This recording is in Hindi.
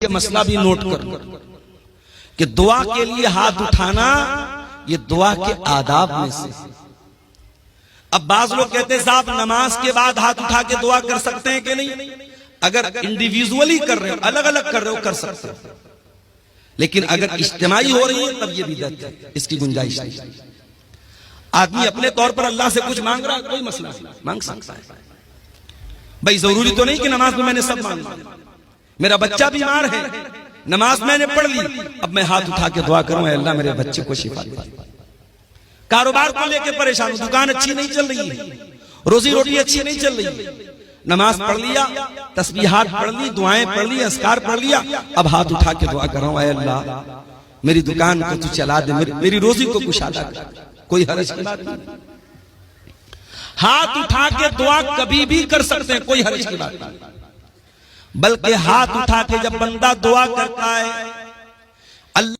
ये मसला भी नोट कर कि दुआ के लिए हाथ उठाना ये दुआ के आदाब में से। अब बाज लोग कहते हैं साहब नमाज के बाद हाथ उठा के दुआ कर सकते हैं कि नहीं? अगर इंडिविजुअली कर रहे हो, अलग अलग कर रहे हो, कर सकते हो, लेकिन अगर इज्तिमाई हो रही है तब ये बिदअत है, इसकी गुंजाइश नहीं। आदमी अपने तौर पर अल्लाह से कुछ मांग रहा है, कोई मसला नहीं, मांग सकता है भाई। जरूरी तो नहीं कि नमाज में मैंने सब मांगा। मेरा बच्चा बीमार है, नमाज मैंने पढ़ ली, अब मैं हाथ उठा के दुआ करूं अल्लाह मेरे बच्चे को शिफा दे। कारोबार को लेके परेशान हूं, दुकान अच्छी नहीं चल रही है, रोजी रोटी अच्छी नहीं चल रही है, नमाज पढ़ लिया, तस्बीहात पढ़ ली, दुआएं पढ़ ली, अस्कार पढ़ लिया, अब हाथ उठा के दुआ कर रहा हूं अल्लाह मेरी दुकान को तू चला दे, मेरी रोजी को कुशादा कर। कोई हर्ज की बात नहीं, हाथ उठा के दुआ कभी भी कर सकते हैं, कोई हर्ज की बात नहीं। बल्कि हाथ उठा के जब बंदा दुआ करता है अल्लाह